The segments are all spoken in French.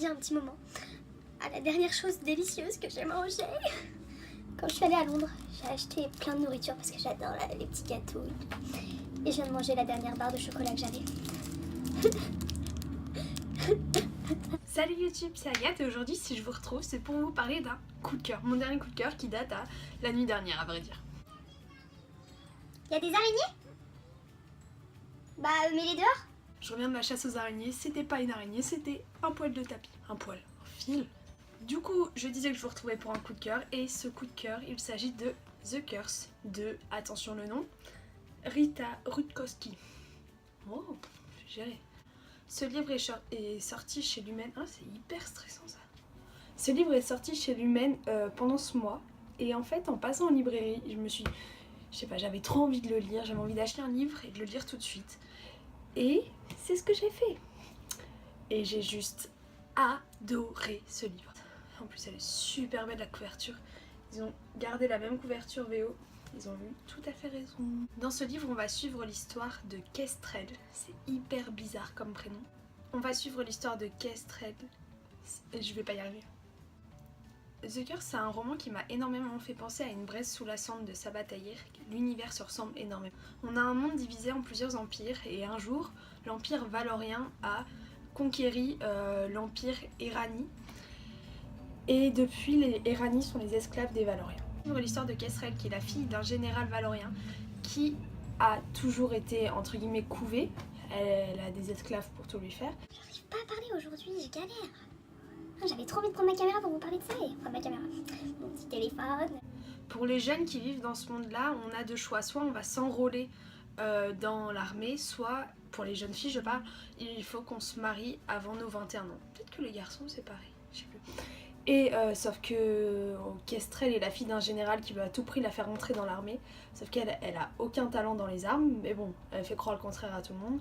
dédier un petit moment à la dernière chose délicieuse que j'ai mangée. Quand je suis allée à Londres, j'ai acheté plein de nourriture parce que j'adore les petits gâteaux. Et je viens de manger la dernière barre de chocolat que j'avais. Salut YouTube, c'est Agathe et aujourd'hui si je vous retrouve c'est pour vous parler d'un coup de cœur. Mon dernier coup de cœur qui date à la nuit dernière à vrai dire. Il y a des araignées? Bah mets-les dehors. Je reviens de la chasse aux araignées, c'était pas une araignée, c'était un poil de tapis. Un poil, un fil. Du coup, je disais que je vous retrouvais pour un coup de cœur et ce coup de cœur, il s'agit de The Curse de, attention le nom, Rita Rutkowski. Oh, j'ai géré. Ce livre est sorti chez Lumen. Ah, c'est hyper stressant ça. Ce livre est sorti chez Lumen pendant ce mois. Et en fait, en passant en librairie, je sais pas, j'avais trop envie de le lire. J'avais envie d'acheter un livre et de le lire tout de suite. Et c'est ce que j'ai fait. Et j'ai juste adoré ce livre. En plus, elle est super belle la couverture. Ils ont gardé la même couverture VO. Ils ont eu tout à fait raison. Dans ce livre, on va suivre l'histoire de Kestrel. C'est hyper bizarre comme prénom. On va suivre l'histoire de Kestrel. Je vais pas y arriver. The Curse, c'est un roman qui m'a énormément fait penser à Une braise sous la cendre de Sabaa Tahir. L'univers se ressemble énormément. On a un monde divisé en plusieurs empires et un jour, l'empire valorien a conquéri l'empire Érani. Et depuis, les Érani sont les esclaves des Valoriens. L'histoire de Kestrel, qui est la fille d'un général valorien qui a toujours été entre guillemets couvée. Elle a des esclaves pour tout lui faire. J'arrive pas à parler aujourd'hui, je galère. J'avais trop envie de prendre ma caméra pour vous parler de ça et enfin ma caméra, mon petit téléphone. Pour les jeunes qui vivent dans ce monde-là, on a deux choix. Soit on va s'enrôler dans l'armée, soit pour les jeunes filles, je parle, il faut qu'on se marie avant nos 21 ans. Peut-être que les garçons c'est pareil, je sais plus. Et sauf que Kestrel est la fille d'un général qui veut à tout prix la faire rentrer dans l'armée. Sauf qu'elle a aucun talent dans les armes, mais bon, elle fait croire le contraire à tout le monde.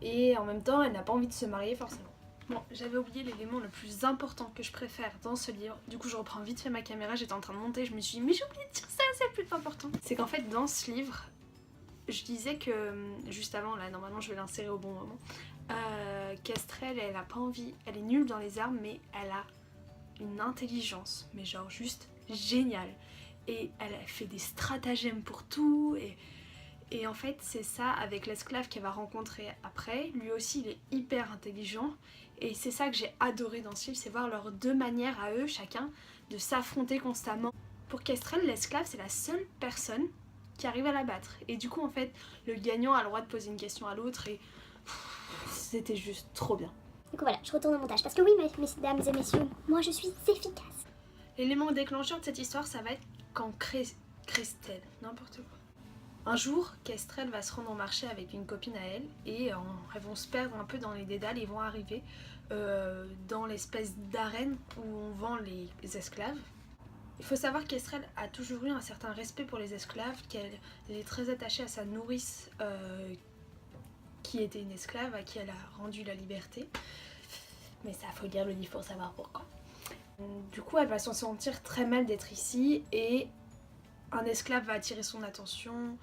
Et en même temps, elle n'a pas envie de se marier forcément. Bon, j'avais oublié l'élément le plus important que je préfère dans ce livre. Du coup, je reprends vite fait ma caméra, j'étais en train de monter, je me suis dit, mais j'ai oublié de dire ça, c'est le plus important. C'est qu'en fait, dans ce livre, je disais que, juste avant, là, normalement, je vais l'insérer au bon moment, Kestrel, elle a pas envie, elle est nulle dans les armes, mais elle a une intelligence, mais genre juste géniale. Et elle a fait des stratagèmes pour tout, et en fait c'est ça avec l'esclave qu'elle va rencontrer après. Lui aussi il est hyper intelligent, et c'est ça que j'ai adoré dans ce livre, c'est voir leurs deux manières à eux, chacun, de s'affronter constamment. Pour Kestrel, l'esclave c'est la seule personne qui arrive à la battre, et du coup en fait le gagnant a le droit de poser une question à l'autre, et c'était juste trop bien. Du coup voilà, je retourne au montage parce que oui mesdames et messieurs, moi je suis efficace. L'élément déclencheur de cette histoire, ça va être quand Kestrel, n'importe quoi. Un jour, Kestrel va se rendre au marché avec une copine à elle et elles vont se perdre un peu dans les dédales et vont arriver dans l'espèce d'arène où on vend les esclaves. Il faut savoir que Kestrel a toujours eu un certain respect pour les esclaves, qu'elle est très attachée à sa nourrice qui était une esclave, à qui elle a rendu la liberté. Mais ça, faut lire le livre pour savoir pourquoi. Du coup, elle va s'en sentir très mal d'être ici et un esclave va attirer son attention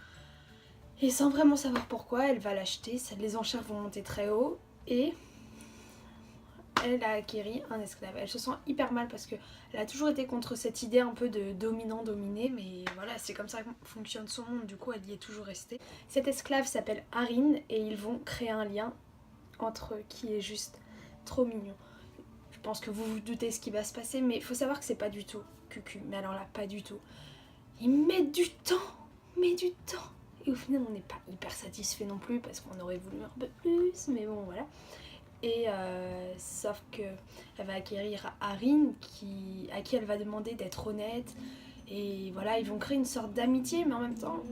et sans vraiment savoir pourquoi, elle va l'acheter. Les enchères vont monter très haut et elle a acquéri un esclave. Elle se sent hyper mal parce qu'elle a toujours été contre cette idée un peu de dominant-dominé, mais voilà, c'est comme ça que fonctionne son monde, du coup elle y est toujours restée. Cet esclave s'appelle Arin et ils vont créer un lien entre eux qui est juste trop mignon. Je pense que vous vous doutez ce qui va se passer, mais il faut savoir que c'est pas du tout cucu, mais alors là, pas du tout. Ils mettent du temps, et au final on n'est pas hyper satisfait non plus parce qu'on aurait voulu un peu plus, mais bon voilà. Et sauf que elle va acquérir Arin à qui elle va demander d'être honnête, et voilà, ils vont créer une sorte d'amitié, mais en même temps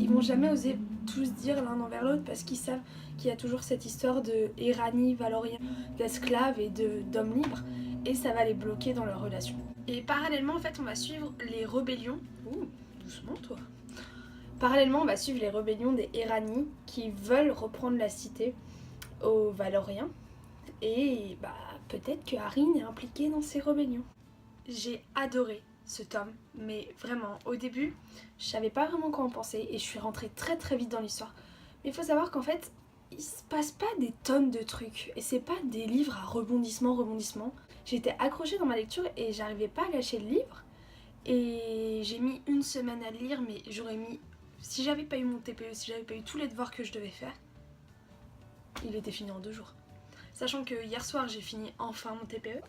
ils vont jamais oser tous dire l'un envers l'autre parce qu'ils savent qu'il y a toujours cette histoire de Érani, Valorien, d'esclaves et d'hommes libres, et ça va les bloquer dans leur relation. Et parallèlement en fait on va suivre les rébellions. Ouh, doucement toi. Parallèlement on va suivre les rébellions des Érani qui veulent reprendre la cité aux Valoriens, et bah peut-être que Arin est impliquée dans ces rébellions. J'ai adoré ce tome, mais vraiment au début je savais pas vraiment quoi en penser et je suis rentrée très vite dans l'histoire. Mais il faut savoir qu'en fait il se passe pas des tonnes de trucs. Et c'est pas des livres à rebondissement. J'étais accrochée dans ma lecture et j'arrivais pas à lâcher le livre. Et j'ai mis 1 semaine à le lire, mais j'aurais mis... Si j'avais pas eu mon TPE, si j'avais pas eu tous les devoirs que je devais faire, il était fini en 2 jours. Sachant que hier soir, j'ai fini enfin mon TPE.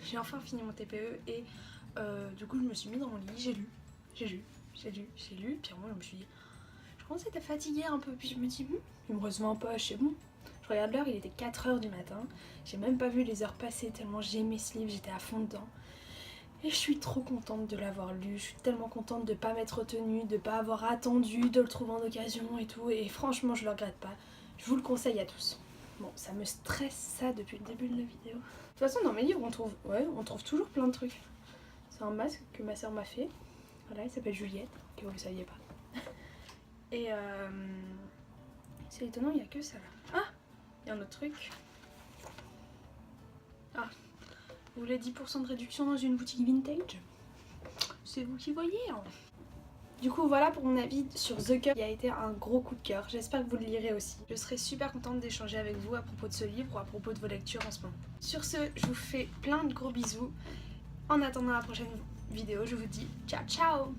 J'ai enfin fini mon TPE et du coup je me suis mise dans mon lit, j'ai lu, puis moi je me suis dit, je commence à être fatiguée un peu, puis je me dis, il me reste 20 pages, c'est bon. Je regarde l'heure, il était 4h du matin, j'ai même pas vu les heures passer tellement j'aimais ce livre, j'étais à fond dedans. Et je suis trop contente de l'avoir lu, je suis tellement contente de pas m'être retenue, de pas avoir attendu, de le trouver en occasion et tout, et franchement je le regrette pas, je vous le conseille à tous. Bon, ça me stresse ça depuis le début de la vidéo. De toute façon, dans mes livres, on trouve toujours plein de trucs. C'est un masque que ma soeur m'a fait. Voilà, il s'appelle Juliette, que vous ne saviez pas. Et c'est étonnant, il n'y a que ça là. Ah, il y a un autre truc. Ah, vous voulez 10% de réduction dans une boutique vintage? C'est vous qui voyez, hein. Du coup voilà pour mon avis sur The Cup qui a été un gros coup de cœur, j'espère que vous le lirez aussi. Je serai super contente d'échanger avec vous à propos de ce livre ou à propos de vos lectures en ce moment. Sur ce, je vous fais plein de gros bisous. En attendant la prochaine vidéo, je vous dis ciao ciao.